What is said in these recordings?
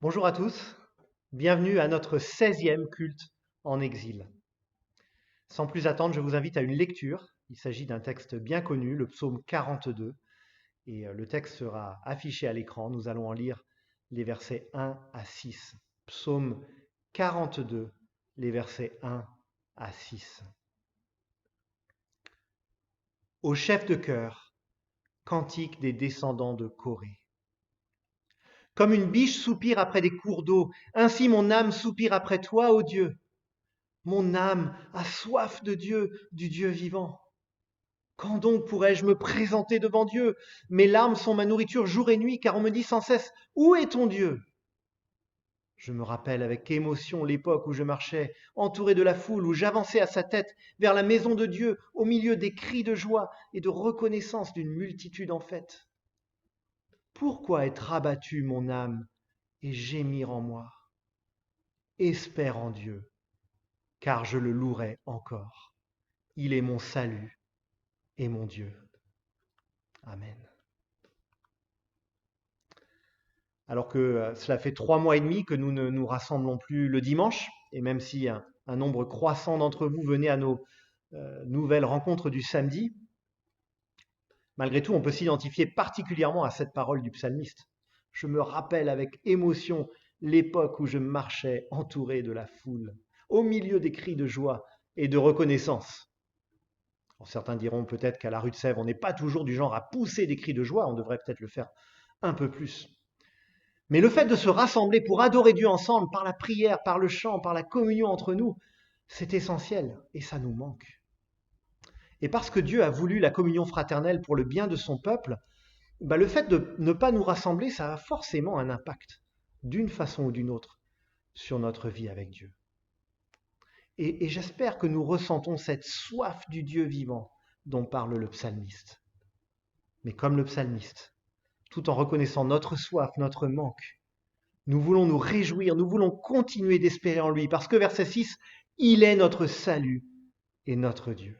Bonjour à tous, bienvenue à notre 16e culte en exil. Sans plus attendre, je vous invite à une lecture. Il s'agit d'un texte bien connu, le psaume 42, et le texte sera affiché à l'écran. Nous allons en lire les versets 1 à 6. Psaume 42, les versets 1 à 6. Au chef de chœur, cantique des descendants de Corée. Comme une biche soupire après des cours d'eau, ainsi mon âme soupire après toi, ô Dieu. Mon âme a soif de Dieu, du Dieu vivant. Quand donc pourrais-je me présenter devant Dieu? Mes larmes sont ma nourriture jour et nuit, car on me dit sans cesse, où est ton Dieu? Je me rappelle avec émotion l'époque où je marchais, entouré de la foule, où j'avançais à sa tête vers la maison de Dieu, au milieu des cris de joie et de reconnaissance d'une multitude en fête. Pourquoi être abattu, mon âme, et gémir en moi? Espère en Dieu, car je le louerai encore. Il est mon salut et mon Dieu. Amen. Alors que cela fait 3 mois et demi que nous ne nous rassemblons plus le dimanche, et même si un nombre croissant d'entre vous venez à nos nouvelles rencontres du samedi, malgré tout, on peut s'identifier particulièrement à cette parole du psalmiste. Je me rappelle avec émotion l'époque où je marchais entouré de la foule, au milieu des cris de joie et de reconnaissance. Alors, certains diront peut-être qu'à la rue de Sèvres, on n'est pas toujours du genre à pousser des cris de joie, on devrait peut-être le faire un peu plus. Mais le fait de se rassembler pour adorer Dieu ensemble, par la prière, par le chant, par la communion entre nous, c'est essentiel et ça nous manque. Et parce que Dieu a voulu la communion fraternelle pour le bien de son peuple, le fait de ne pas nous rassembler, ça a forcément un impact, d'une façon ou d'une autre, sur notre vie avec Dieu. Et j'espère que nous ressentons cette soif du Dieu vivant dont parle le psalmiste. Mais comme le psalmiste, tout en reconnaissant notre soif, notre manque, nous voulons nous réjouir, nous voulons continuer d'espérer en lui, parce que verset 6, il est notre salut et notre Dieu.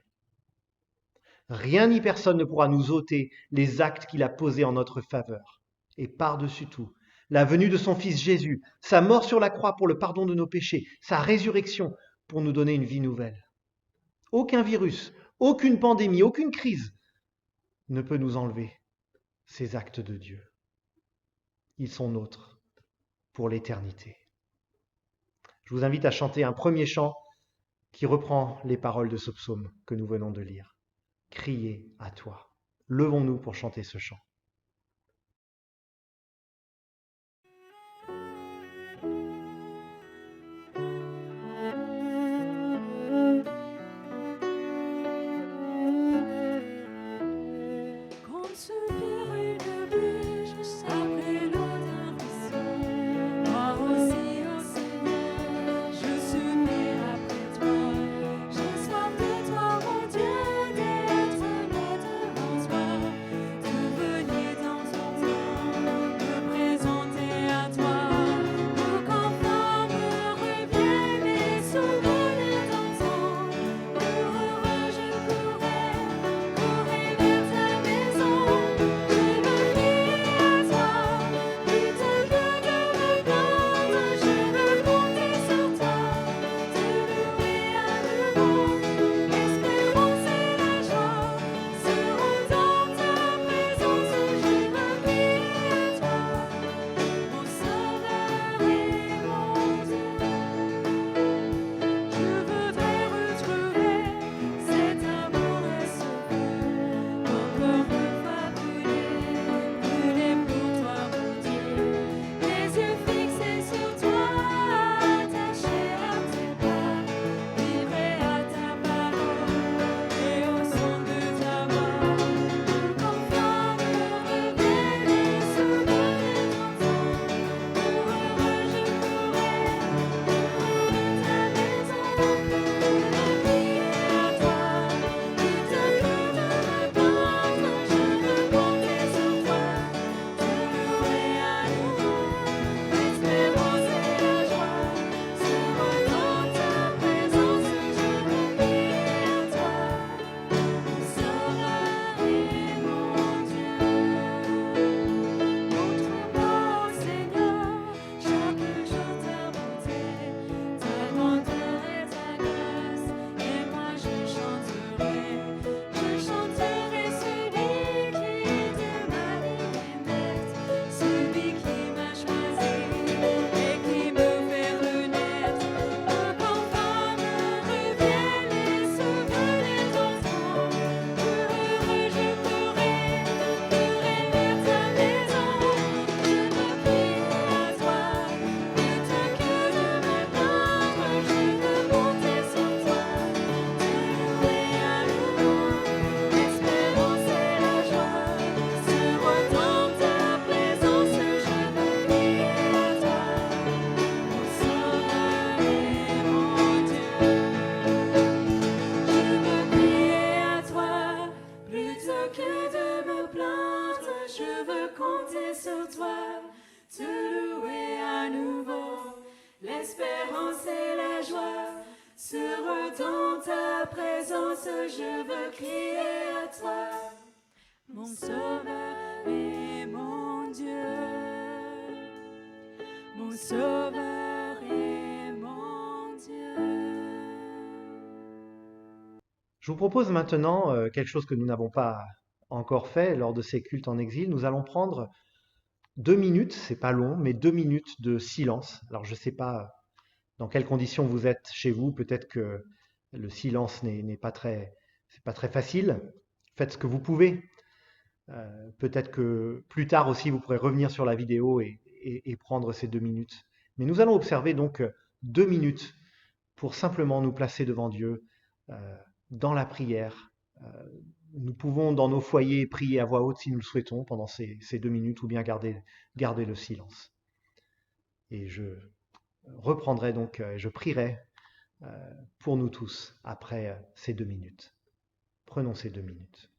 Rien ni personne ne pourra nous ôter les actes qu'il a posés en notre faveur. Et par-dessus tout, la venue de son Fils Jésus, sa mort sur la croix pour le pardon de nos péchés, sa résurrection pour nous donner une vie nouvelle. Aucun virus, aucune pandémie, aucune crise ne peut nous enlever ces actes de Dieu. Ils sont nôtres pour l'éternité. Je vous invite à chanter un premier chant qui reprend les paroles de ce psaume que nous venons de lire. Criez à toi. Levons-nous pour chanter ce chant. plaindre, je veux compter sur toi, te louer à nouveau. L'espérance et la joie seront dans ta présence, je veux crier à toi, mon Sauveur et mon Dieu, mon Sauveur et mon Dieu. Je vous propose maintenant quelque chose que nous n'avons pas encore fait lors de ces cultes en exil. Nous allons prendre 2 minutes, c'est pas long, mais 2 minutes de silence. Alors je ne sais pas dans quelles conditions vous êtes chez vous, peut-être que le silence n'est pas c'est pas très facile. Faites ce que vous pouvez. Peut-être que plus tard aussi, vous pourrez revenir sur la vidéo et prendre ces 2 minutes. Mais nous allons observer donc 2 minutes pour simplement nous placer devant Dieu dans la prière. Nous pouvons dans nos foyers prier à voix haute si nous le souhaitons pendant ces 2 minutes ou bien garder le silence. Et je reprendrai donc, je prierai pour nous tous après ces 2 minutes. Prenons ces 2 minutes.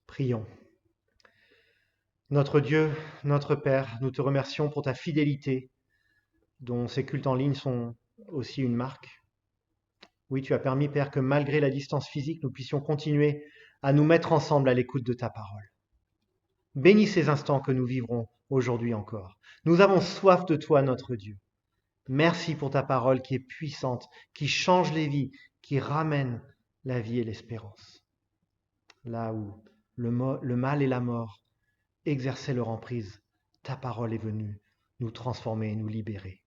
Prions. Notre Dieu, notre Père, nous te remercions pour ta fidélité, dont ces cultes en ligne sont aussi une marque. Oui, tu as permis, Père, que malgré la distance physique, nous puissions continuer à nous mettre ensemble à l'écoute de ta parole. Bénis ces instants que nous vivrons aujourd'hui encore. Nous avons soif de toi, notre Dieu. Merci pour ta parole qui est puissante, qui change les vies, qui ramène la vie et l'espérance. Là où le mal et la mort exerçaient leur emprise, ta parole est venue nous transformer et nous libérer.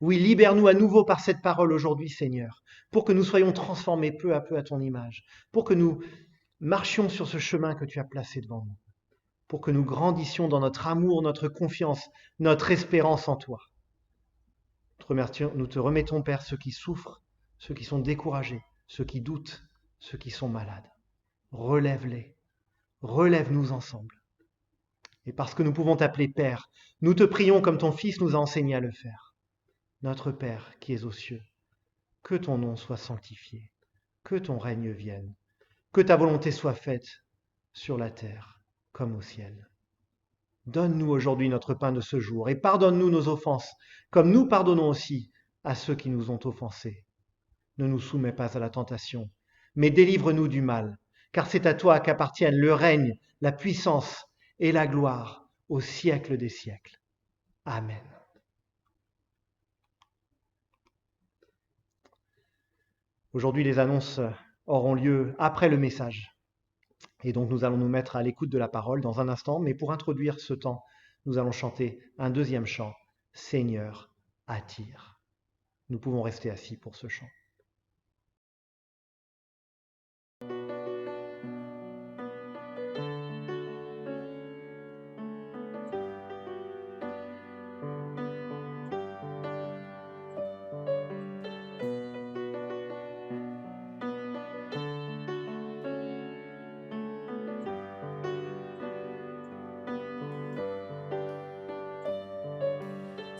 Oui, libère-nous à nouveau par cette parole aujourd'hui, Seigneur, pour que nous soyons transformés peu à peu à ton image, pour que nous marchions sur ce chemin que tu as placé devant nous, pour que nous grandissions dans notre amour, notre confiance, notre espérance en toi. Nous te remettons, Père, ceux qui souffrent, ceux qui sont découragés, ceux qui doutent, ceux qui sont malades. Relève-les, relève-nous ensemble. Et parce que nous pouvons t'appeler Père, nous te prions comme ton Fils nous a enseigné à le faire. Notre Père qui es aux cieux, que ton nom soit sanctifié, que ton règne vienne, que ta volonté soit faite sur la terre comme au ciel. Donne-nous aujourd'hui notre pain de ce jour et pardonne-nous nos offenses, comme nous pardonnons aussi à ceux qui nous ont offensés. Ne nous soumets pas à la tentation, mais délivre-nous du mal, car c'est à toi qu'appartiennent le règne, la puissance et la gloire au siècle des siècles. Amen. Aujourd'hui, les annonces auront lieu après le message. Et donc, nous allons nous mettre à l'écoute de la parole dans un instant, mais pour introduire ce temps nous allons chanter un deuxième chant, Seigneur, attire. Nous pouvons rester assis pour ce chant.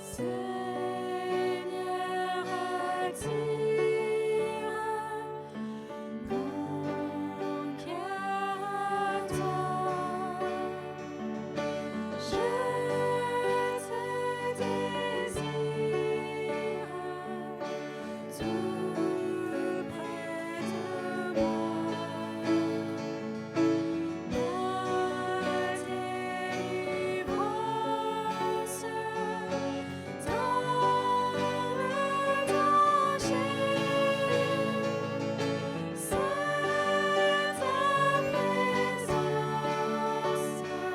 Seigneur, attire mon cœur à toi. Je te désire tout près de moi. Ma délivrance dans le danger, c'est ta présence qui m'empêche.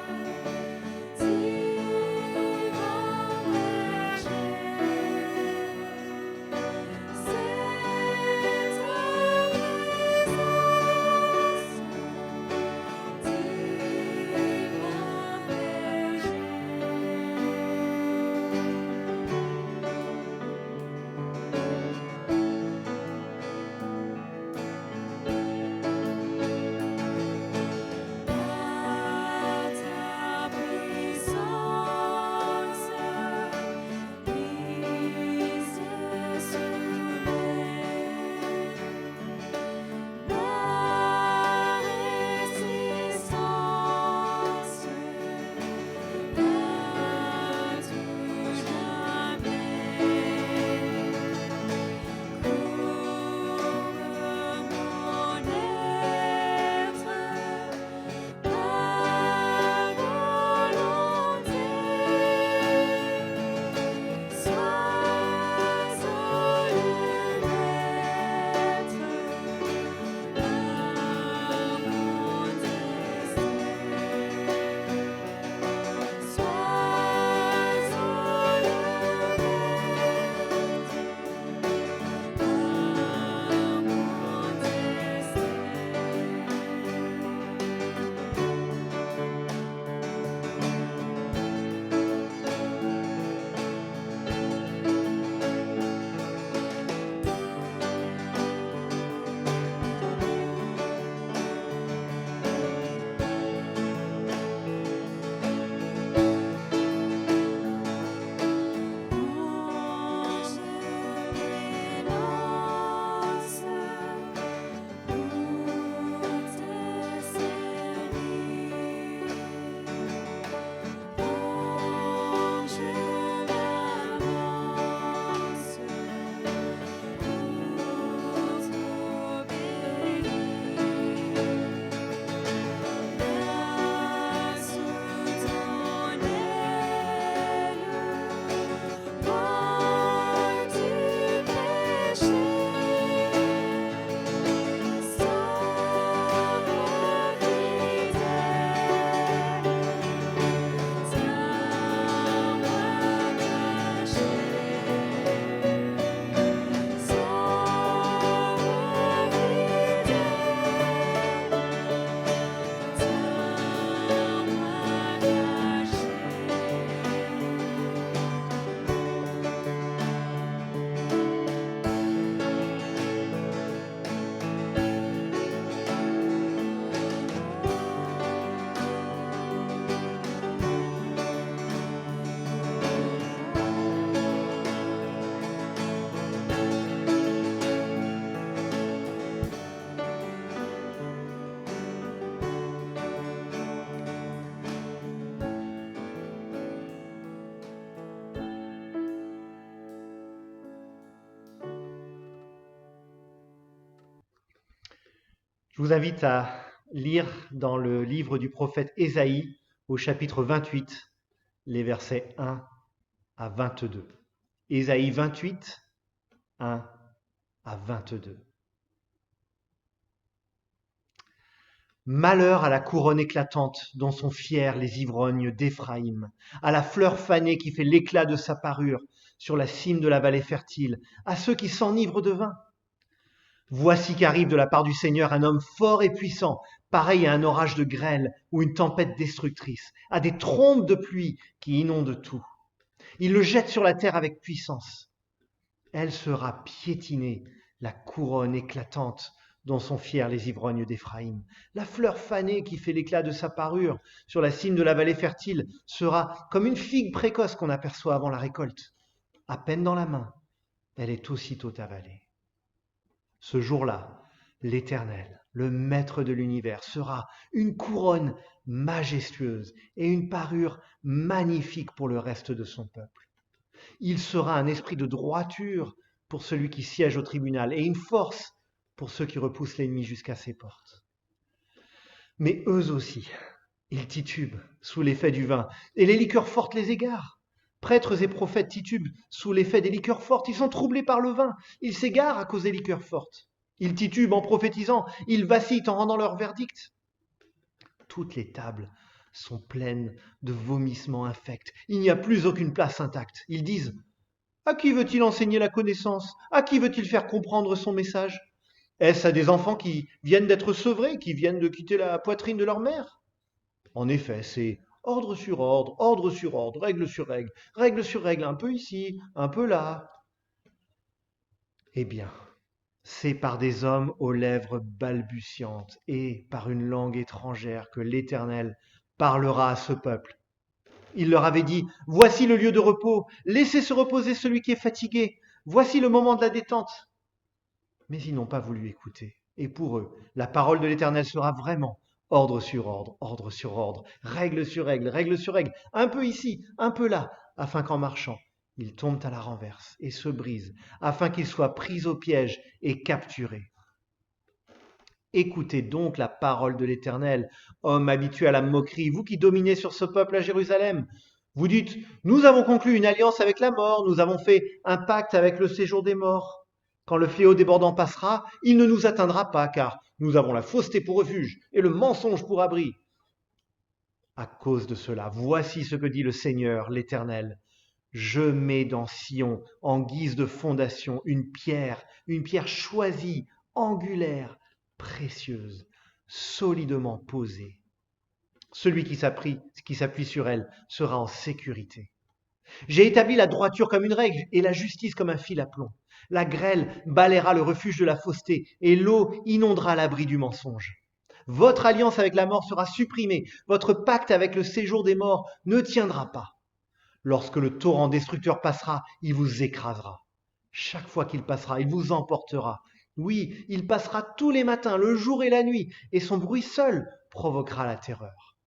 Je vous invite à lire dans le livre du prophète Ésaïe au chapitre 28, les versets 1 à 22. Ésaïe 28, 1 à 22. Malheur à la couronne éclatante dont sont fiers les ivrognes d'Éphraïm, à la fleur fanée qui fait l'éclat de sa parure sur la cime de la vallée fertile, à ceux qui s'enivrent de vin. Voici qu'arrive de la part du Seigneur un homme fort et puissant, pareil à un orage de grêle ou une tempête destructrice, à des trombes de pluie qui inondent tout. Il le jette sur la terre avec puissance. Elle sera piétinée, la couronne éclatante dont sont fiers les ivrognes d'Éphraïm. La fleur fanée qui fait l'éclat de sa parure sur la cime de la vallée fertile sera comme une figue précoce qu'on aperçoit avant la récolte. À peine dans la main, elle est aussitôt avalée. Ce jour-là, l'Éternel, le Maître de l'univers, sera une couronne majestueuse et une parure magnifique pour le reste de son peuple. Il sera un esprit de droiture pour celui qui siège au tribunal et une force pour ceux qui repoussent l'ennemi jusqu'à ses portes. Mais eux aussi, ils titubent sous l'effet du vin et les liqueurs fortes les égarent. Prêtres et prophètes titubent sous l'effet des liqueurs fortes. Ils sont troublés par le vin. Ils s'égarent à cause des liqueurs fortes. Ils titubent en prophétisant. Ils vacillent en rendant leur verdict. Toutes les tables sont pleines de vomissements infects. Il n'y a plus aucune place intacte. Ils disent « À qui veut-il enseigner la connaissance? À qui veut-il faire comprendre son message? Est-ce à des enfants qui viennent d'être sevrés, qui viennent de quitter la poitrine de leur mère ?» En effet, c'est ordre sur ordre, règle sur règle, un peu ici, un peu là. Eh bien, c'est par des hommes aux lèvres balbutiantes et par une langue étrangère que l'Éternel parlera à ce peuple. Il leur avait dit, voici le lieu de repos, laissez se reposer celui qui est fatigué, voici le moment de la détente. Mais ils n'ont pas voulu écouter. Et pour eux, la parole de l'Éternel sera vraiment ordre sur ordre, règle sur règle, un peu ici, un peu là, afin qu'en marchant, ils tombent à la renverse et se brisent, afin qu'ils soient pris au piège et capturés. Écoutez donc la parole de l'Éternel, hommes habitués à la moquerie, vous qui dominez sur ce peuple à Jérusalem. Vous dites, nous avons conclu une alliance avec la mort, nous avons fait un pacte avec le séjour des morts. Quand le fléau débordant passera, il ne nous atteindra pas, car nous avons la fausseté pour refuge et le mensonge pour abri. À cause de cela, voici ce que dit le Seigneur, l'Éternel. Je mets dans Sion, en guise de fondation, une pierre choisie, angulaire, précieuse, solidement posée. Celui qui s'appuie sur elle sera en sécurité. J'ai établi la droiture comme une règle et la justice comme un fil à plomb. La grêle balayera le refuge de la fausseté et l'eau inondera l'abri du mensonge. Votre alliance avec la mort sera supprimée. Votre pacte avec le séjour des morts ne tiendra pas. Lorsque le torrent destructeur passera, il vous écrasera. Chaque fois qu'il passera, il vous emportera. Oui, il passera tous les matins, le jour et la nuit, et son bruit seul provoquera la terreur.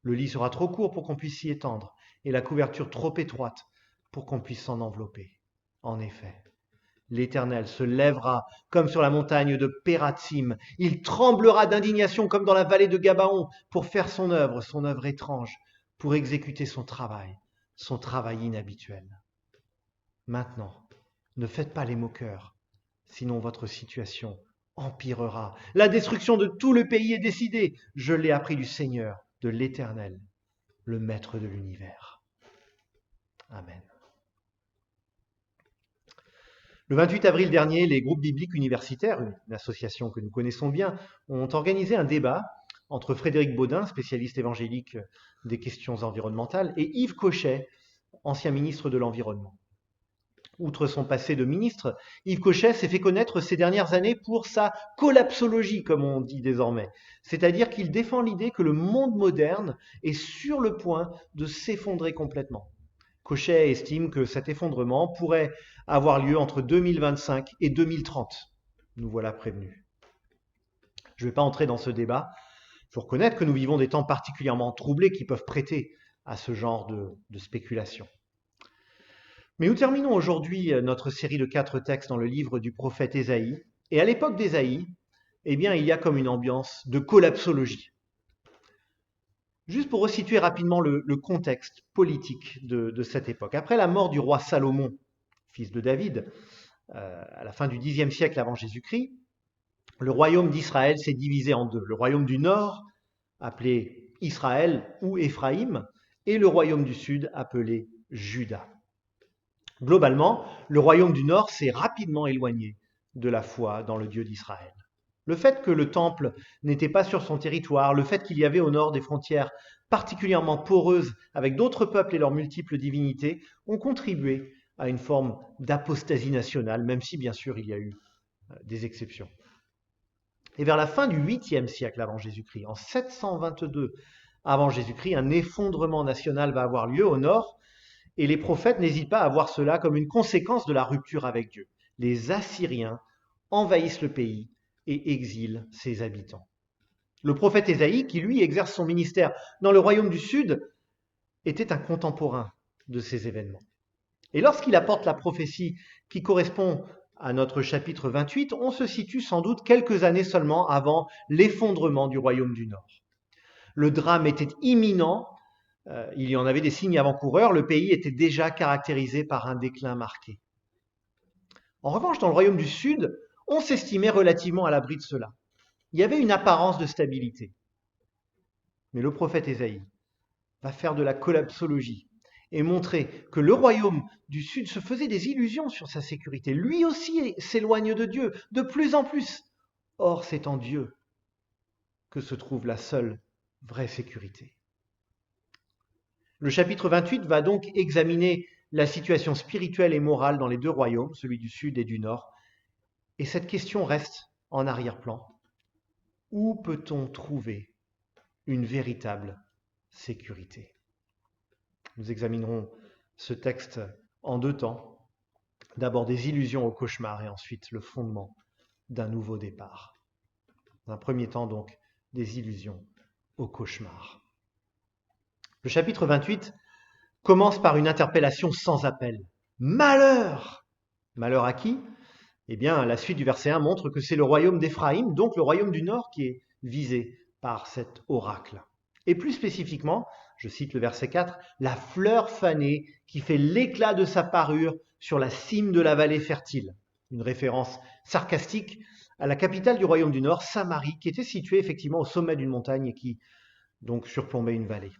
Le lit sera trop court pour qu'on puisse s'y étendre, et la couverture trop étroite pour qu'on puisse s'en envelopper. En effet, l'Éternel se lèvera comme sur la montagne de Pératsim. Il tremblera d'indignation comme dans la vallée de Gabaon pour faire son œuvre étrange, pour exécuter son travail inhabituel. Maintenant, ne faites pas les moqueurs, sinon votre situation empirera. La destruction de tout le pays est décidée. Je l'ai appris du Seigneur, de l'Éternel, le Maître de l'univers. Amen. Le 28 avril dernier, les groupes bibliques universitaires, une association que nous connaissons bien, ont organisé un débat entre Frédéric Baudin, spécialiste évangélique des questions environnementales, et Yves Cochet, ancien ministre de l'Environnement. Outre son passé de ministre, Yves Cochet s'est fait connaître ces dernières années pour sa collapsologie, comme on dit désormais. C'est-à-dire qu'il défend l'idée que le monde moderne est sur le point de s'effondrer complètement. Cochet estime que cet effondrement pourrait avoir lieu entre 2025 et 2030. Nous voilà prévenus. Je ne vais pas entrer dans ce débat. Il faut reconnaître que nous vivons des temps particulièrement troublés qui peuvent prêter à ce genre de spéculation. Mais nous terminons aujourd'hui notre série de 4 textes dans le livre du prophète Ésaïe. Et à l'époque d'Ésaïe, eh bien, il y a comme une ambiance de collapsologie. Juste pour resituer rapidement le contexte politique de cette époque. Après la mort du roi Salomon, fils de David, à la fin du Xe siècle avant Jésus-Christ, le royaume d'Israël s'est divisé en deux. Le royaume du nord, appelé Israël ou Éphraïm, et le royaume du sud, appelé Juda. Globalement, le royaume du nord s'est rapidement éloigné de la foi dans le Dieu d'Israël. Le fait que le temple n'était pas sur son territoire, le fait qu'il y avait au nord des frontières particulièrement poreuses avec d'autres peuples et leurs multiples divinités ont contribué à une forme d'apostasie nationale, même si bien sûr il y a eu des exceptions. Et vers la fin du 8e siècle avant Jésus-Christ, en 722 avant Jésus-Christ, un effondrement national va avoir lieu au nord, et les prophètes n'hésitent pas à voir cela comme une conséquence de la rupture avec Dieu. Les Assyriens envahissent le pays et exilent ses habitants. Le prophète Ésaïe, qui lui exerce son ministère dans le royaume du sud, était un contemporain de ces événements. Et lorsqu'il apporte la prophétie qui correspond à notre chapitre 28, on se situe sans doute quelques années seulement avant l'effondrement du royaume du Nord. Le drame était imminent, il y en avait des signes avant-coureurs, le pays était déjà caractérisé par un déclin marqué. En revanche, dans le royaume du Sud, on s'estimait relativement à l'abri de cela. Il y avait une apparence de stabilité. Mais le prophète Ésaïe va faire de la collapsologie et montrer que le royaume du Sud se faisait des illusions sur sa sécurité. Lui aussi s'éloigne de Dieu de plus en plus. Or, c'est en Dieu que se trouve la seule vraie sécurité. Le chapitre 28 va donc examiner la situation spirituelle et morale dans les deux royaumes, celui du Sud et du Nord. Et cette question reste en arrière-plan. Où peut-on trouver une véritable sécurité? Nous examinerons ce texte en deux temps. D'abord des illusions au cauchemar et ensuite le fondement d'un nouveau départ. Dans un premier temps donc, des illusions au cauchemar. Le chapitre 28 commence par une interpellation sans appel. Malheur! Malheur à qui? Eh bien, la suite du verset 1 montre que c'est le royaume d'Éphraïm, donc le royaume du Nord, qui est visé par cet oracle. Et plus spécifiquement, je cite le verset 4, la fleur fanée qui fait l'éclat de sa parure sur la cime de la vallée fertile. Une référence sarcastique à la capitale du royaume du Nord, Samarie, qui était située effectivement au sommet d'une montagne et qui donc surplombait une vallée.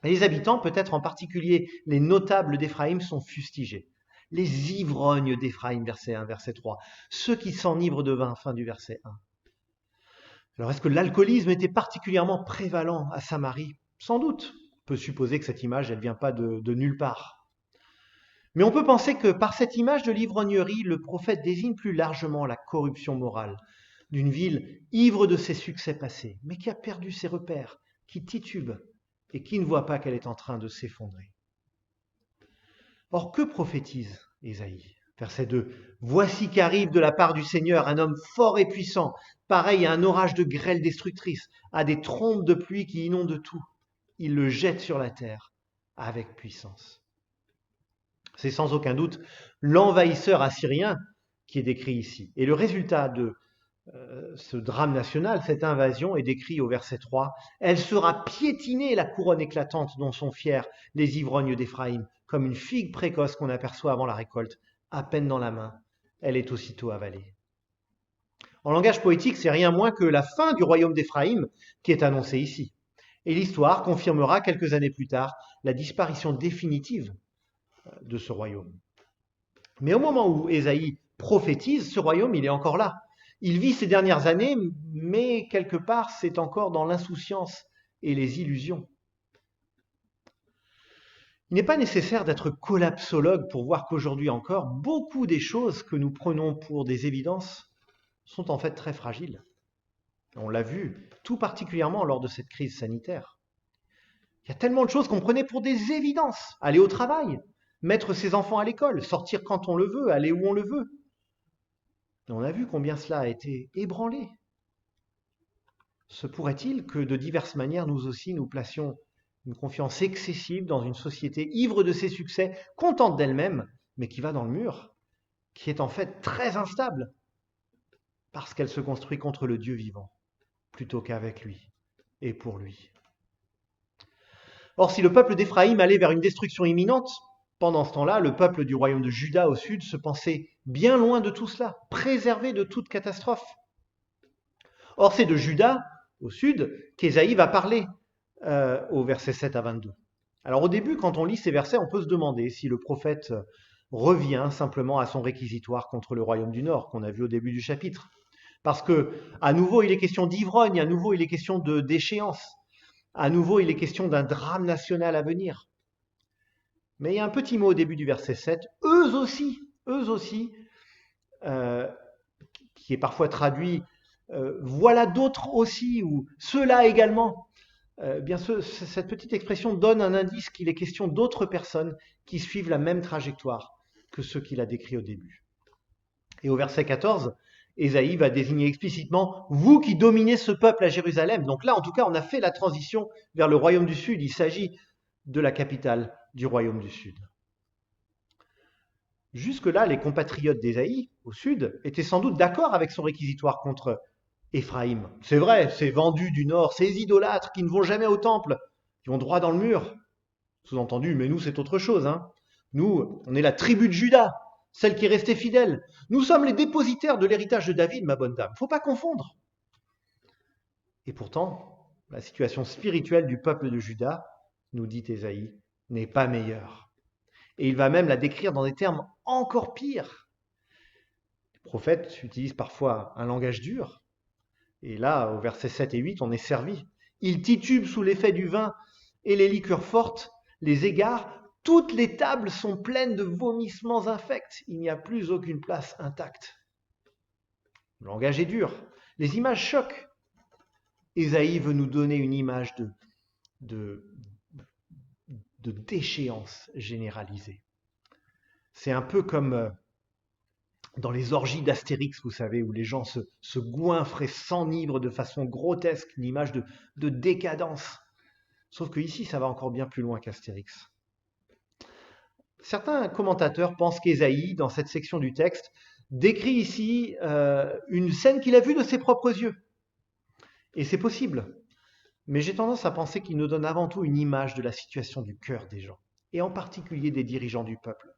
Et les habitants, peut-être en particulier les notables d'Éphraïm, sont fustigés. Les ivrognes d'Éphraïm, verset 1, verset 3. Ceux qui s'enivrent de vin, fin du verset 1. Alors, est-ce que l'alcoolisme était particulièrement prévalent à Samarie? Sans doute. On peut supposer que cette image, elle ne vient pas de nulle part. Mais on peut penser que par cette image de l'ivrognerie, le prophète désigne plus largement la corruption morale d'une ville ivre de ses succès passés, mais qui a perdu ses repères, qui titube et qui ne voit pas qu'elle est en train de s'effondrer. Or, que prophétise Ésaïe? Verset 2. « Voici qu'arrive de la part du Seigneur un homme fort et puissant, pareil à un orage de grêle destructrice, à des trombes de pluie qui inondent tout. Il le jette sur la terre avec puissance. » C'est sans aucun doute l'envahisseur assyrien qui est décrit ici. Et le résultat de ce drame national, cette invasion, est décrit au verset 3. « Elle sera piétinée, la couronne éclatante dont sont fiers les ivrognes d'Éphraïm, comme une figue précoce qu'on aperçoit avant la récolte, à peine dans la main, elle est aussitôt avalée. » En langage poétique, c'est rien moins que la fin du royaume d'Éphraïm qui est annoncée ici. Et l'histoire confirmera quelques années plus tard la disparition définitive de ce royaume. Mais au moment où Ésaïe prophétise, ce royaume, il est encore là. Il vit ces dernières années, mais quelque part, c'est encore dans l'insouciance et les illusions. Il n'est pas nécessaire d'être collapsologue pour voir qu'aujourd'hui encore, beaucoup des choses que nous prenons pour des évidences sont en fait très fragiles. On l'a vu, tout particulièrement lors de cette crise sanitaire. Il y a tellement de choses qu'on prenait pour des évidences. Aller au travail, mettre ses enfants à l'école, sortir quand on le veut, aller où on le veut. Et on a vu combien cela a été ébranlé. Se pourrait-il que de diverses manières, nous aussi, nous placions une confiance excessive dans une société ivre de ses succès, contente d'elle-même, mais qui va dans le mur, qui est en fait très instable, parce qu'elle se construit contre le Dieu vivant, plutôt qu'avec lui et pour lui. Or, si le peuple d'Éphraïm allait vers une destruction imminente, pendant ce temps-là, le peuple du royaume de Juda au sud se pensait bien loin de tout cela, préservé de toute catastrophe. Or, c'est de Juda, au sud, qu'Ésaïe va parler au verset 7 à 22. Alors au début, quand on lit ces versets, on peut se demander si le prophète revient simplement à son réquisitoire contre le royaume du Nord, qu'on a vu au début du chapitre. Parce que, à nouveau, il est question d'ivrogne, à nouveau, il est question de déchéance, à nouveau, il est question d'un drame national à venir. Mais il y a un petit mot au début du verset 7, eux aussi, qui est parfois traduit voilà d'autres aussi, ou ceux-là également. Cette petite expression donne un indice qu'il est question d'autres personnes qui suivent la même trajectoire que ceux qu'il a décrits au début. Et au verset 14, Ésaïe va désigner explicitement « vous qui dominez ce peuple à Jérusalem ». Donc là, en tout cas, on a fait la transition vers le royaume du Sud. Il s'agit de la capitale du royaume du Sud. Jusque-là, les compatriotes d'Ésaïe, au Sud, étaient sans doute d'accord avec son réquisitoire contre Éphraïm. C'est vrai, ces vendus du Nord, ces idolâtres qui ne vont jamais au temple, qui vont droit dans le mur. Sous-entendu, mais nous, c'est autre chose. Nous, on est la tribu de Juda, celle qui est restée fidèle. Nous sommes les dépositaires de l'héritage de David, ma bonne dame. Il ne faut pas confondre. Et pourtant, la situation spirituelle du peuple de Juda, nous dit Ésaïe, n'est pas meilleure. Et il va même la décrire dans des termes encore pires. Les prophètes utilisent parfois un langage dur. Et là, au verset 7 et 8, on est servi. Ils titubent sous l'effet du vin et les liqueurs fortes les égarent. Toutes les tables sont pleines de vomissements infects. Il n'y a plus aucune place intacte. Le langage est dur. Les images choquent. Ésaïe veut nous donner une image de déchéance généralisée. C'est un peu comme dans les orgies d'Astérix, vous savez, où les gens se goinfrent et s'enivrent de façon grotesque, une image de décadence. Sauf que ici, ça va encore bien plus loin qu'Astérix. Certains commentateurs pensent qu'Ésaïe, dans cette section du texte, décrit ici une scène qu'il a vue de ses propres yeux. Et c'est possible. Mais j'ai tendance à penser qu'il nous donne avant tout une image de la situation du cœur des gens, et en particulier des dirigeants du peuple.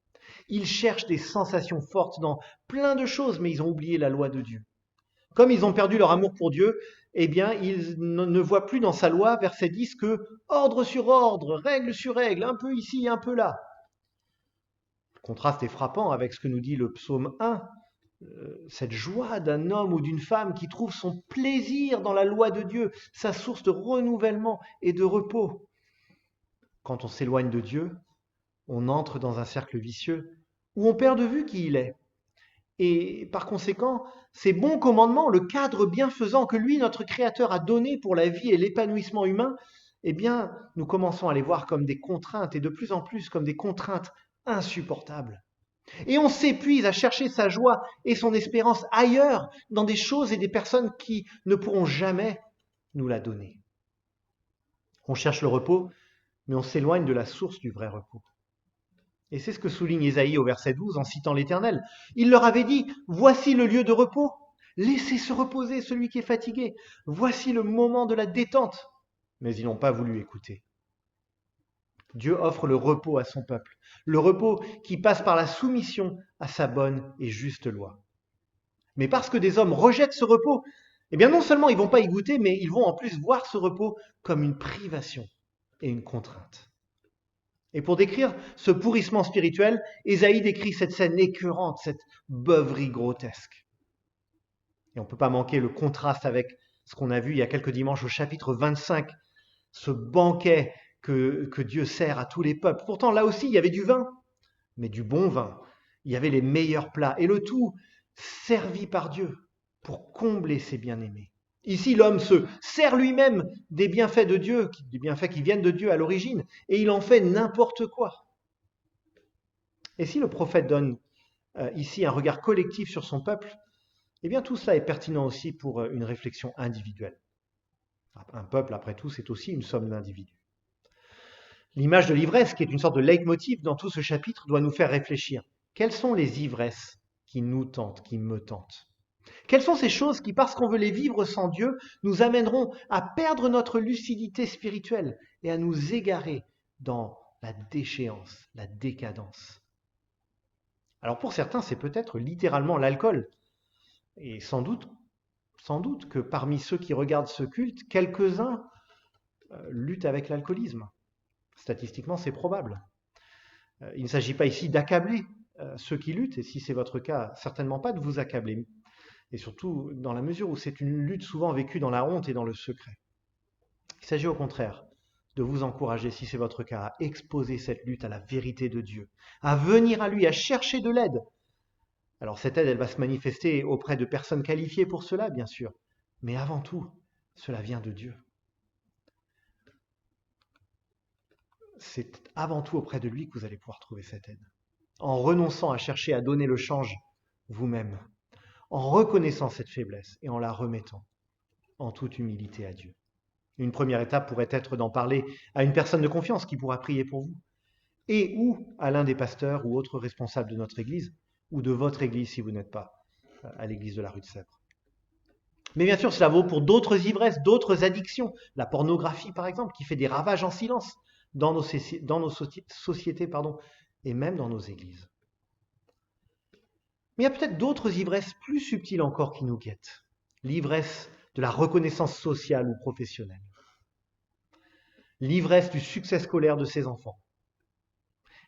Ils cherchent des sensations fortes dans plein de choses, mais ils ont oublié la loi de Dieu. Comme ils ont perdu leur amour pour Dieu, eh bien, ils ne voient plus dans sa loi, verset 10, que ordre sur ordre, règle sur règle, un peu ici, un peu là. Le contraste est frappant avec ce que nous dit le psaume 1, cette joie d'un homme ou d'une femme qui trouve son plaisir dans la loi de Dieu, sa source de renouvellement et de repos. Quand on s'éloigne de Dieu, on entre dans un cercle vicieux où on perd de vue qui il est. Et par conséquent, ces bons commandements, le cadre bienfaisant que lui, notre Créateur, a donné pour la vie et l'épanouissement humain, eh bien, nous commençons à les voir comme des contraintes et de plus en plus comme des contraintes insupportables. Et on s'épuise à chercher sa joie et son espérance ailleurs, dans des choses et des personnes qui ne pourront jamais nous la donner. On cherche le repos, mais on s'éloigne de la source du vrai repos. Et c'est ce que souligne Ésaïe au verset 12 en citant l'Éternel. Il leur avait dit, voici le lieu de repos, laissez se reposer celui qui est fatigué, voici le moment de la détente. Mais ils n'ont pas voulu écouter. Dieu offre le repos à son peuple, le repos qui passe par la soumission à sa bonne et juste loi. Mais parce que des hommes rejettent ce repos, eh bien non seulement ils ne vont pas y goûter, mais ils vont en plus voir ce repos comme une privation et une contrainte. Et pour décrire ce pourrissement spirituel, Ésaïe décrit cette scène écœurante, cette beuverie grotesque. Et on ne peut pas manquer le contraste avec ce qu'on a vu il y a quelques dimanches au chapitre 25, ce banquet que Dieu sert à tous les peuples. Pourtant, là aussi, il y avait du vin, mais du bon vin. Il y avait les meilleurs plats, et le tout servi par Dieu pour combler ses bien-aimés. Ici, l'homme se sert lui-même des bienfaits de Dieu, des bienfaits qui viennent de Dieu à l'origine, et il en fait n'importe quoi. Et si le prophète donne ici un regard collectif sur son peuple, eh bien tout cela est pertinent aussi pour une réflexion individuelle. Un peuple, après tout, c'est aussi une somme d'individus. L'image de l'ivresse, qui est une sorte de leitmotiv dans tout ce chapitre, doit nous faire réfléchir. Quelles sont les ivresses qui nous tentent, qui me tentent ? Quelles sont ces choses qui, parce qu'on veut les vivre sans Dieu, nous amèneront à perdre notre lucidité spirituelle et à nous égarer dans la déchéance, la décadence ? Alors pour certains, c'est peut-être littéralement l'alcool. Et sans doute sans doute que parmi ceux qui regardent ce culte, quelques-uns luttent avec l'alcoolisme. Statistiquement, c'est probable. Il ne s'agit pas ici d'accabler ceux qui luttent, et si c'est votre cas, certainement pas de vous accabler. Et surtout dans la mesure où c'est une lutte souvent vécue dans la honte et dans le secret. Il s'agit au contraire de vous encourager, si c'est votre cas, à exposer cette lutte à la vérité de Dieu, à venir à lui, à chercher de l'aide. Alors cette aide, elle va se manifester auprès de personnes qualifiées pour cela, bien sûr, mais avant tout, cela vient de Dieu. C'est avant tout auprès de lui que vous allez pouvoir trouver cette aide. En renonçant à chercher à donner le change vous-même, en reconnaissant cette faiblesse et en la remettant en toute humilité à Dieu. Une première étape pourrait être d'en parler à une personne de confiance qui pourra prier pour vous, et ou à l'un des pasteurs ou autres responsables de notre Église, ou de votre Église si vous n'êtes pas à l'Église de la rue de Sèvres. Mais bien sûr, cela vaut pour d'autres ivresses, d'autres addictions, la pornographie par exemple, qui fait des ravages en silence dans nos sociétés, et même dans nos églises. Mais il y a peut-être d'autres ivresses plus subtiles encore qui nous guettent. L'ivresse de la reconnaissance sociale ou professionnelle. L'ivresse du succès scolaire de ses enfants.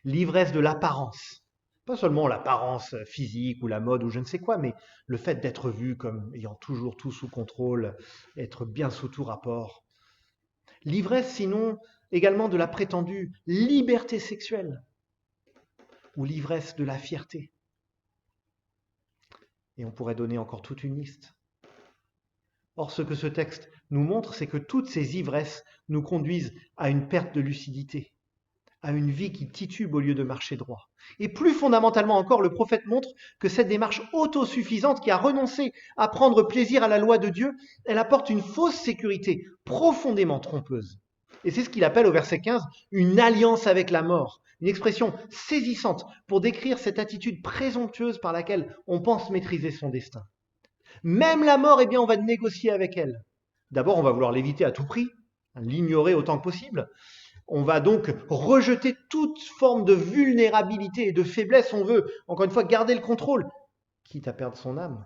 L'ivresse de l'apparence. Pas seulement l'apparence physique ou la mode ou je ne sais quoi, mais le fait d'être vu comme ayant toujours tout sous contrôle, être bien sous tout rapport. L'ivresse sinon également de la prétendue liberté sexuelle ou l'ivresse de la fierté. Et on pourrait donner encore toute une liste. Or, ce que ce texte nous montre, c'est que toutes ces ivresses nous conduisent à une perte de lucidité, à une vie qui titube au lieu de marcher droit. Et plus fondamentalement encore, le prophète montre que cette démarche autosuffisante qui a renoncé à prendre plaisir à la loi de Dieu, elle apporte une fausse sécurité profondément trompeuse. Et c'est ce qu'il appelle au verset 15 une alliance avec la mort. Une expression saisissante pour décrire cette attitude présomptueuse par laquelle on pense maîtriser son destin. Même la mort, on va négocier avec elle. D'abord, on va vouloir l'éviter à tout prix, l'ignorer autant que possible. On va donc rejeter toute forme de vulnérabilité et de faiblesse. On veut, encore une fois, garder le contrôle, quitte à perdre son âme.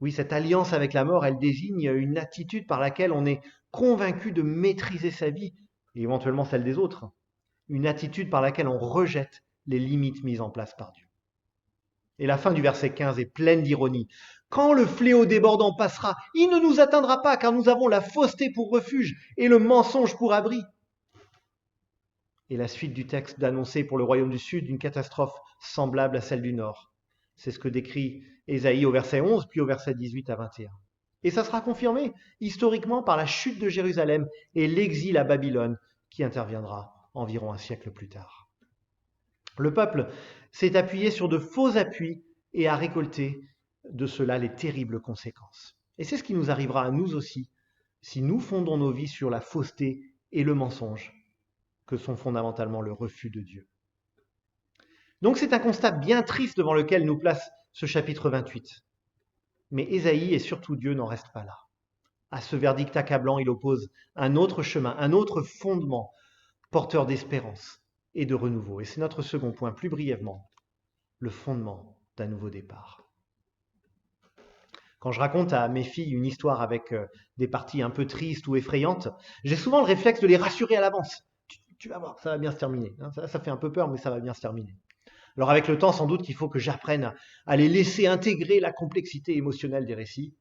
Oui, cette alliance avec la mort, elle désigne une attitude par laquelle on est convaincu de maîtriser sa vie, et éventuellement celle des autres. Une attitude par laquelle on rejette les limites mises en place par Dieu. Et la fin du verset 15 est pleine d'ironie. Quand le fléau débordant passera, il ne nous atteindra pas, car nous avons la fausseté pour refuge et le mensonge pour abri. Et la suite du texte d'annoncer pour le royaume du Sud une catastrophe semblable à celle du Nord. C'est ce que décrit Ésaïe au verset 11, puis au verset 18 à 21. Et ça sera confirmé historiquement par la chute de Jérusalem et l'exil à Babylone qui interviendra environ un siècle plus tard. Le peuple s'est appuyé sur de faux appuis et a récolté de cela les terribles conséquences. Et c'est ce qui nous arrivera à nous aussi si nous fondons nos vies sur la fausseté et le mensonge, que sont fondamentalement le refus de Dieu. Donc c'est un constat bien triste devant lequel nous place ce chapitre 28. Mais Ésaïe et surtout Dieu n'en restent pas là. À ce verdict accablant, il oppose un autre chemin, un autre fondement, porteur d'espérance et de renouveau. Et c'est notre second point, plus brièvement, le fondement d'un nouveau départ. Quand je raconte à mes filles une histoire avec des parties un peu tristes ou effrayantes, j'ai souvent le réflexe de les rassurer à l'avance. Tu vas voir, ça va bien se terminer. Ça fait un peu peur, mais ça va bien se terminer. Alors avec le temps, sans doute qu'il faut que j'apprenne à les laisser intégrer la complexité émotionnelle des récits.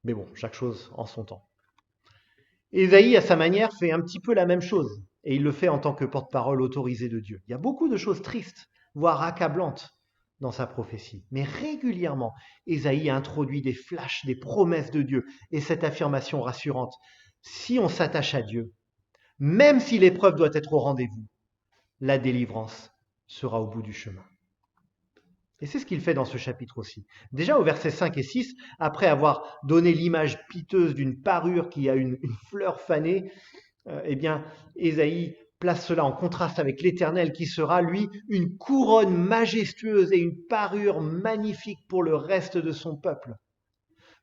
Mais bon, chaque chose en son temps. Ésaïe, à sa manière, fait un petit peu la même chose. Et il le fait en tant que porte-parole autorisé de Dieu. Il y a beaucoup de choses tristes, voire accablantes, dans sa prophétie. Mais régulièrement, Ésaïe introduit des flashs, des promesses de Dieu. Et cette affirmation rassurante, si on s'attache à Dieu, même si l'épreuve doit être au rendez-vous, la délivrance sera au bout du chemin. Et c'est ce qu'il fait dans ce chapitre aussi. Déjà au verset 5 et 6, après avoir donné l'image piteuse d'une parure qui a une fleur fanée, Ésaïe place cela en contraste avec l'Éternel qui sera, lui, une couronne majestueuse et une parure magnifique pour le reste de son peuple.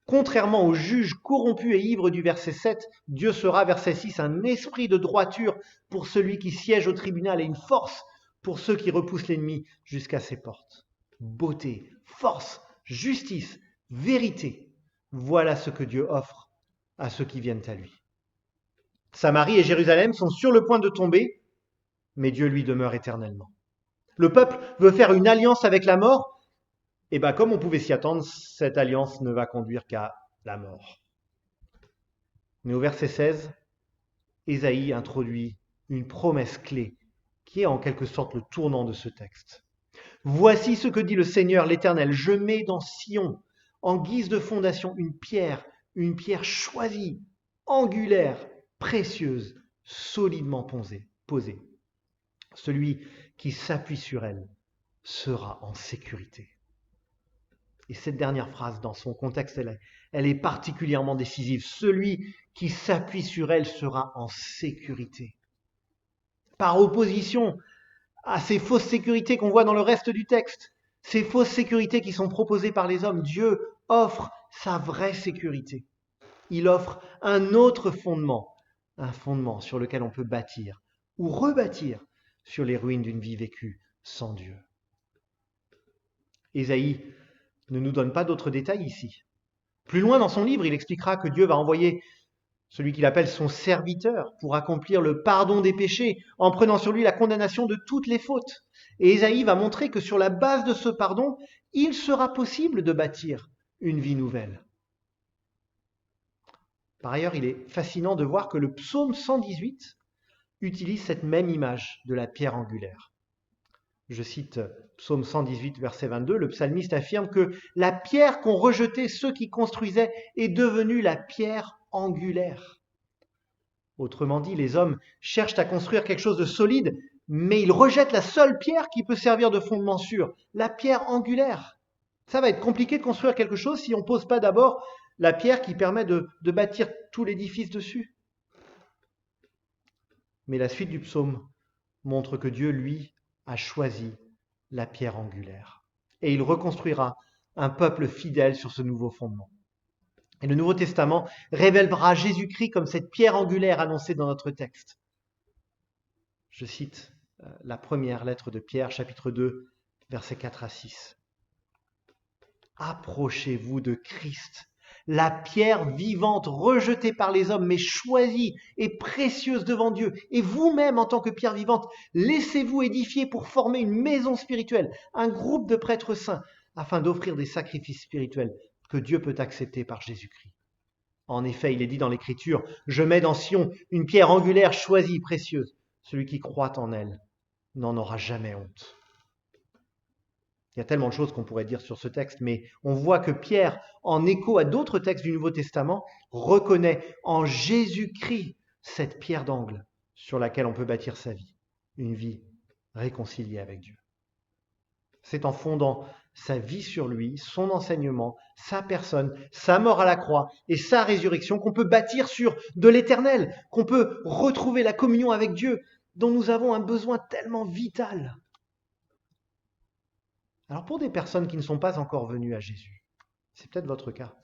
Contrairement aux juges corrompus et ivres du verset 7, Dieu sera, verset 6, un esprit de droiture pour celui qui siège au tribunal et une force pour ceux qui repoussent l'ennemi jusqu'à ses portes. Beauté, force, justice, vérité. Voilà ce que Dieu offre à ceux qui viennent à lui. Samarie et Jérusalem sont sur le point de tomber, mais Dieu lui demeure éternellement. Le peuple veut faire une alliance avec la mort, et comme on pouvait s'y attendre, cette alliance ne va conduire qu'à la mort. Mais au verset 16, Ésaïe introduit une promesse clé qui est en quelque sorte le tournant de ce texte. Voici ce que dit le Seigneur l'Éternel, je mets dans Sion, en guise de fondation, une pierre choisie, angulaire, précieuse, solidement posée. Celui qui s'appuie sur elle sera en sécurité. Et cette dernière phrase, dans son contexte, elle est particulièrement décisive. Celui qui s'appuie sur elle sera en sécurité. Par opposition à ces fausses sécurités qu'on voit dans le reste du texte, ces fausses sécurités qui sont proposées par les hommes, Dieu offre sa vraie sécurité. Il offre un autre fondement, un fondement sur lequel on peut bâtir ou rebâtir sur les ruines d'une vie vécue sans Dieu. Ésaïe ne nous donne pas d'autres détails ici. Plus loin dans son livre, il expliquera que Dieu va envoyer celui qu'il appelle son serviteur pour accomplir le pardon des péchés en prenant sur lui la condamnation de toutes les fautes. Et Ésaïe va montrer que sur la base de ce pardon, il sera possible de bâtir une vie nouvelle. Par ailleurs, il est fascinant de voir que le psaume 118 utilise cette même image de la pierre angulaire. Je cite psaume 118, verset 22, le psalmiste affirme que la pierre qu'ont rejetée ceux qui construisaient est devenue la pierre angulaire. Autrement dit, les hommes cherchent à construire quelque chose de solide, mais ils rejettent la seule pierre qui peut servir de fondement sûr, la pierre angulaire. Ça va être compliqué de construire quelque chose si on ne pose pas d'abord la pierre qui permet de bâtir tout l'édifice dessus. Mais la suite du psaume montre que Dieu, lui, a choisi la pierre angulaire. Et il reconstruira un peuple fidèle sur ce nouveau fondement. Et le Nouveau Testament révélera Jésus-Christ comme cette pierre angulaire annoncée dans notre texte. Je cite la première lettre de Pierre, chapitre 2, versets 4 à 6. Approchez-vous de Christ, la pierre vivante rejetée par les hommes, mais choisie et précieuse devant Dieu. Et vous-même, en tant que pierre vivante, laissez-vous édifier pour former une maison spirituelle, un groupe de prêtres saints, afin d'offrir des sacrifices spirituels que Dieu peut accepter par Jésus-Christ. En effet, il est dit dans l'Écriture, « Je mets dans Sion une pierre angulaire choisie, précieuse. Celui qui croit en elle n'en aura jamais honte. » Il y a tellement de choses qu'on pourrait dire sur ce texte, mais on voit que Pierre, en écho à d'autres textes du Nouveau Testament, reconnaît en Jésus-Christ cette pierre d'angle sur laquelle on peut bâtir sa vie, une vie réconciliée avec Dieu. C'est en fondant sa vie sur lui, son enseignement, sa personne, sa mort à la croix et sa résurrection qu'on peut bâtir sur de l'éternel, qu'on peut retrouver la communion avec Dieu dont nous avons un besoin tellement vital. Alors pour des personnes qui ne sont pas encore venues à Jésus, c'est peut-être votre cas,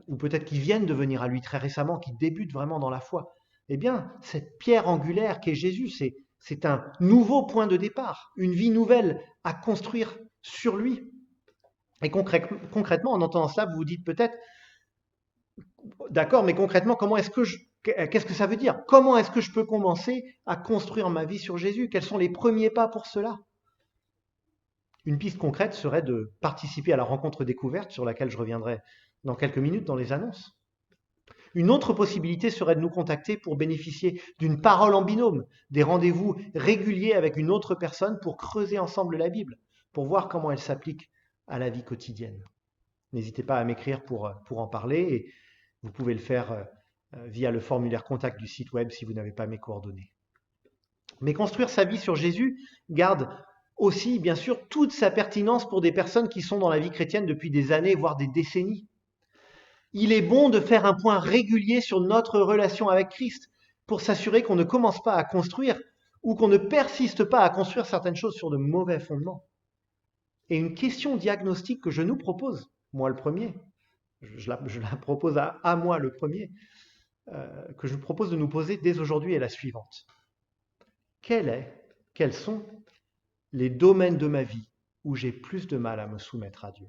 ou peut-être qui viennent de venir à lui très récemment, qui débutent vraiment dans la foi, eh bien cette pierre angulaire qu'est Jésus, c'est un nouveau point de départ, une vie nouvelle à construire sur lui. Et concrètement, en entendant cela, vous vous dites peut-être, d'accord, mais concrètement, qu'est-ce que ça veut dire? Comment est-ce que je peux commencer à construire ma vie sur Jésus? Quels sont les premiers pas pour cela? Une piste concrète serait de participer à la rencontre découverte, sur laquelle je reviendrai dans quelques minutes dans les annonces. Une autre possibilité serait de nous contacter pour bénéficier d'une parole en binôme, des rendez-vous réguliers avec une autre personne pour creuser ensemble la Bible, pour voir comment elle s'applique à la vie quotidienne. N'hésitez pas à m'écrire pour en parler et vous pouvez le faire via le formulaire contact du site web si vous n'avez pas mes coordonnées. Mais construire sa vie sur Jésus garde aussi, bien sûr, toute sa pertinence pour des personnes qui sont dans la vie chrétienne depuis des années, voire des décennies. Il est bon de faire un point régulier sur notre relation avec Christ pour s'assurer qu'on ne commence pas à construire ou qu'on ne persiste pas à construire certaines choses sur de mauvais fondements. Et une question diagnostique que je nous propose, moi le premier, je la propose à moi le premier, que je vous propose de nous poser dès aujourd'hui est la suivante. Quels sont les domaines de ma vie où j'ai plus de mal à me soumettre à Dieu?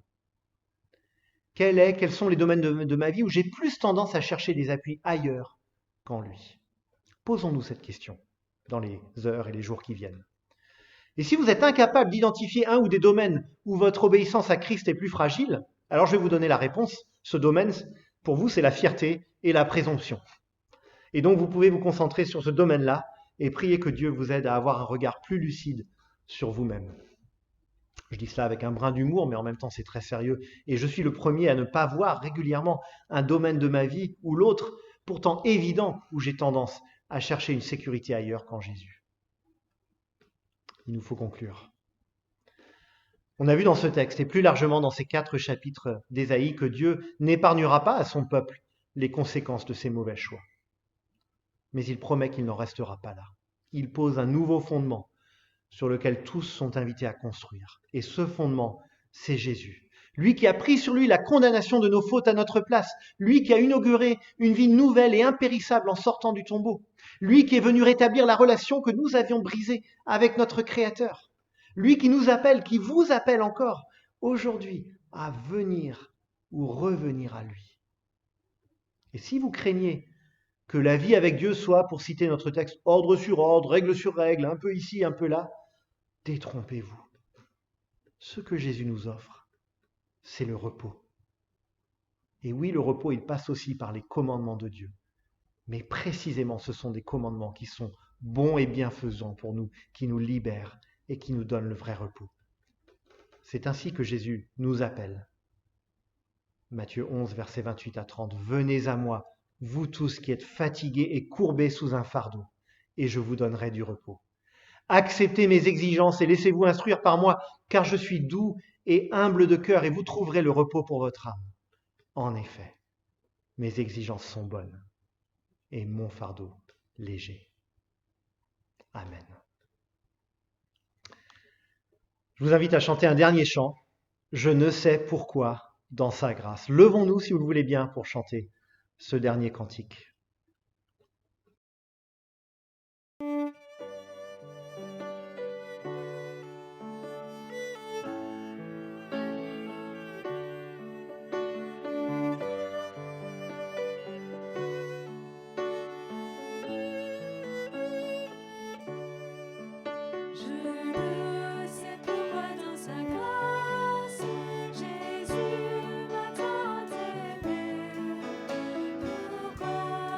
Quels sont les domaines de ma vie où j'ai plus tendance à chercher des appuis ailleurs qu'en lui? Posons-nous cette question dans les heures et les jours qui viennent. Et si vous êtes incapable d'identifier un ou des domaines où votre obéissance à Christ est plus fragile, alors je vais vous donner la réponse. Ce domaine, pour vous, c'est la fierté et la présomption. Et donc vous pouvez vous concentrer sur ce domaine-là et prier que Dieu vous aide à avoir un regard plus lucide sur vous-même. Je dis cela avec un brin d'humour, mais en même temps c'est très sérieux. Et je suis le premier à ne pas voir régulièrement un domaine de ma vie ou l'autre, pourtant évident, où j'ai tendance à chercher une sécurité ailleurs qu'en Jésus. Il nous faut conclure. On a vu dans ce texte, et plus largement dans ces 4 chapitres d'Ésaïe, que Dieu n'épargnera pas à son peuple les conséquences de ses mauvais choix. Mais il promet qu'il n'en restera pas là. Il pose un nouveau fondement sur lequel tous sont invités à construire. Et ce fondement, c'est Jésus. Lui qui a pris sur lui la condamnation de nos fautes à notre place. Lui qui a inauguré une vie nouvelle et impérissable en sortant du tombeau. Lui qui est venu rétablir la relation que nous avions brisée avec notre Créateur. Lui qui nous appelle, qui vous appelle encore aujourd'hui à venir ou revenir à lui. Et si vous craignez que la vie avec Dieu soit, pour citer notre texte, ordre sur ordre, règle sur règle, un peu ici, un peu là, détrompez-vous. Ce que Jésus nous offre, c'est le repos. Et oui, le repos, il passe aussi par les commandements de Dieu. Mais précisément, ce sont des commandements qui sont bons et bienfaisants pour nous, qui nous libèrent et qui nous donnent le vrai repos. C'est ainsi que Jésus nous appelle. Matthieu 11, versets 28 à 30. « Venez à moi, vous tous qui êtes fatigués et courbés sous un fardeau, et je vous donnerai du repos. Acceptez mes exigences et laissez-vous instruire par moi, car je suis doux et humble de cœur, et vous trouverez le repos pour votre âme. En effet, mes exigences sont bonnes, et mon fardeau léger. » Amen. Je vous invite à chanter un dernier chant. Je ne sais pourquoi, dans sa grâce. Levons-nous, si vous le voulez bien, pour chanter ce dernier cantique. Jésus m'a tant aimé, pourquoi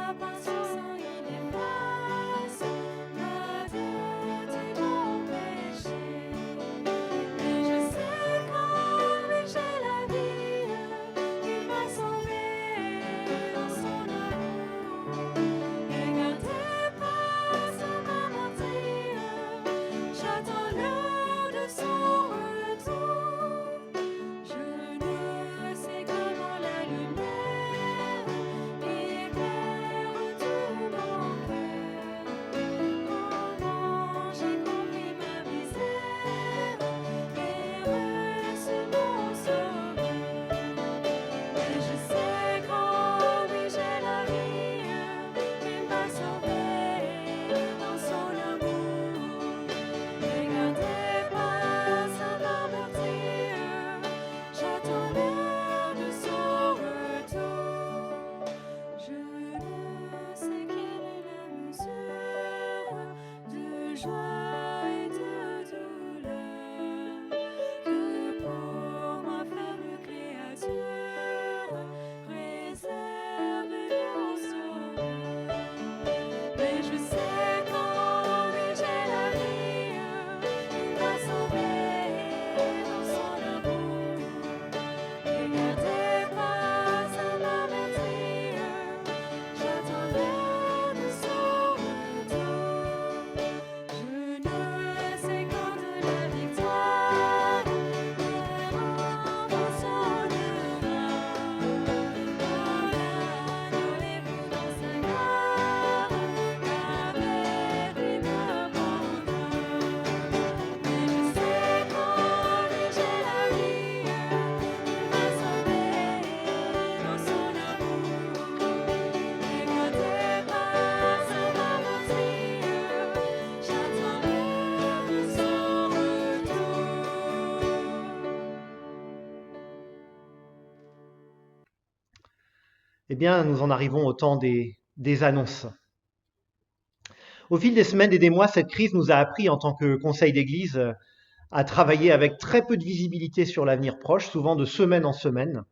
Eh bien, nous en arrivons au temps des annonces. Au fil des semaines et des mois, cette crise nous a appris en tant que conseil d'église à travailler avec très peu de visibilité sur l'avenir proche, souvent de semaine en semaine,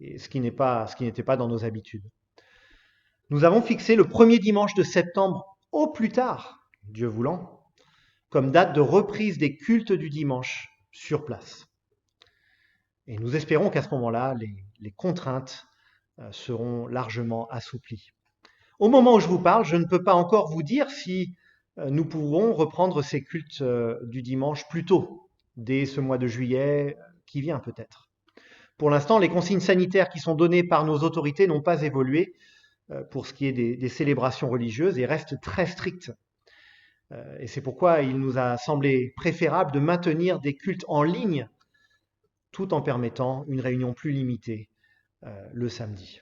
et ce qui n'était pas dans nos habitudes. Nous avons fixé le premier dimanche de septembre au plus tard, Dieu voulant, comme date de reprise des cultes du dimanche sur place. Et nous espérons qu'à ce moment-là, les contraintes seront largement assouplies. Au moment où je vous parle, je ne peux pas encore vous dire si nous pourrons reprendre ces cultes du dimanche plus tôt, dès ce mois de juillet qui vient peut-être. Pour l'instant, les consignes sanitaires qui sont données par nos autorités n'ont pas évolué pour ce qui est des célébrations religieuses et restent très strictes. Et c'est pourquoi il nous a semblé préférable de maintenir des cultes en ligne tout en permettant une réunion plus limitée le samedi.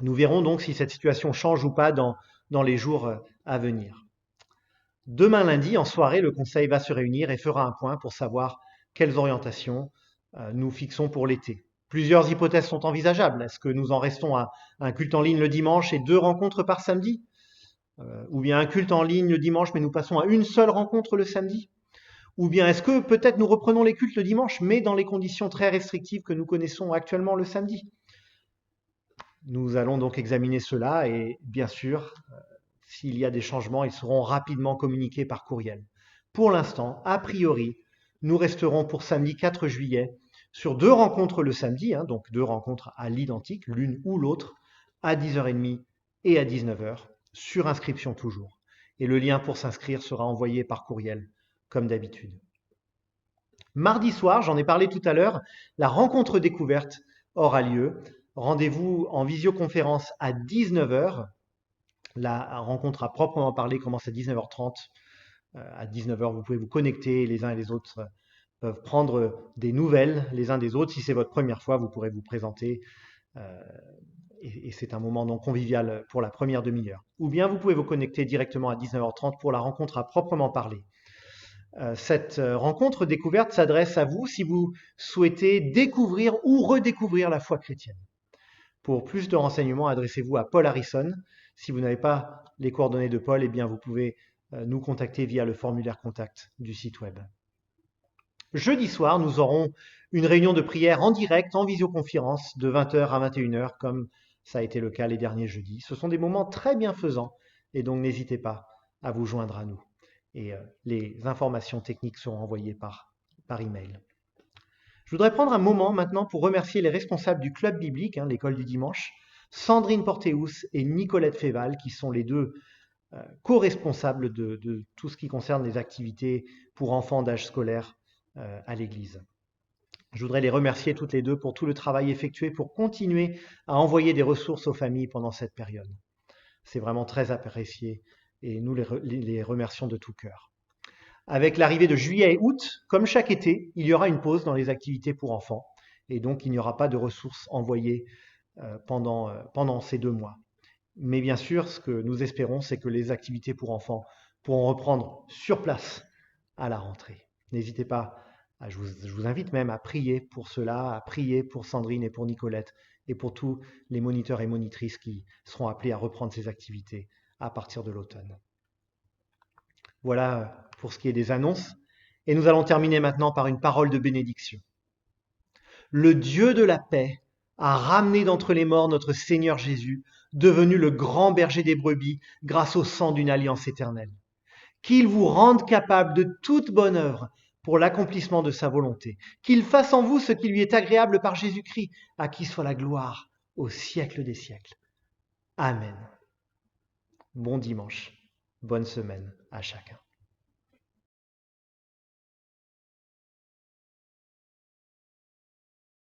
Nous verrons donc si cette situation change ou pas dans les jours à venir. Demain lundi, en soirée, le Conseil va se réunir et fera un point pour savoir quelles orientations nous fixons pour l'été. Plusieurs hypothèses sont envisageables. Est-ce que nous en restons à un culte en ligne le dimanche et 2 rencontres par samedi ? Ou bien un culte en ligne le dimanche mais nous passons à une seule rencontre le samedi ? Ou bien est-ce que peut-être nous reprenons les cultes le dimanche mais dans les conditions très restrictives que nous connaissons actuellement le samedi ? Nous allons donc examiner cela et bien sûr, s'il y a des changements, ils seront rapidement communiqués par courriel. Pour l'instant, a priori, nous resterons pour samedi 4 juillet sur 2 rencontres le samedi, donc 2 rencontres à l'identique, l'une ou l'autre, à 10h30 et à 19h, sur inscription toujours. Et le lien pour s'inscrire sera envoyé par courriel, comme d'habitude. Mardi soir, j'en ai parlé tout à l'heure, la rencontre découverte aura lieu. Rendez-vous en visioconférence à 19h. La rencontre à proprement parler commence à 19h30. À 19h, vous pouvez vous connecter, les uns et les autres peuvent prendre des nouvelles les uns des autres. Si c'est votre première fois, vous pourrez vous présenter et c'est un moment non convivial pour la première demi-heure. Ou bien vous pouvez vous connecter directement à 19h30 pour la rencontre à proprement parler. Cette rencontre découverte s'adresse à vous si vous souhaitez découvrir ou redécouvrir la foi chrétienne. Pour plus de renseignements, adressez-vous à Paul Harrison. Si vous n'avez pas les coordonnées de Paul, eh bien vous pouvez nous contacter via le formulaire contact du site web. Jeudi soir, nous aurons une réunion de prière en direct, en visioconférence, de 20h à 21h, comme ça a été le cas les derniers jeudis. Ce sont des moments très bienfaisants, et donc n'hésitez pas à vous joindre à nous. Et les informations techniques seront envoyées par email. Je voudrais prendre un moment maintenant pour remercier les responsables du club biblique, l'école du dimanche, Sandrine Porteus et Nicolette Féval, qui sont les deux co-responsables de tout ce qui concerne les activités pour enfants d'âge scolaire à l'église. Je voudrais les remercier toutes les deux pour tout le travail effectué pour continuer à envoyer des ressources aux familles pendant cette période. C'est vraiment très apprécié et nous les remercions de tout cœur. Avec l'arrivée de juillet et août, comme chaque été, il y aura une pause dans les activités pour enfants et donc il n'y aura pas de ressources envoyées pendant ces 2 mois. Mais bien sûr, ce que nous espérons, c'est que les activités pour enfants pourront reprendre sur place à la rentrée. N'hésitez pas, je vous invite même à prier pour cela, à prier pour Sandrine et pour Nicolette et pour tous les moniteurs et monitrices qui seront appelés à reprendre ces activités à partir de l'automne. Voilà pour ce qui est des annonces. Et nous allons terminer maintenant par une parole de bénédiction. Le Dieu de la paix a ramené d'entre les morts notre Seigneur Jésus, devenu le grand berger des brebis grâce au sang d'une alliance éternelle. Qu'il vous rende capable de toute bonne œuvre pour l'accomplissement de sa volonté. Qu'il fasse en vous ce qui lui est agréable par Jésus-Christ, à qui soit la gloire au siècle des siècles. Amen. Bon dimanche, bonne semaine à chacun.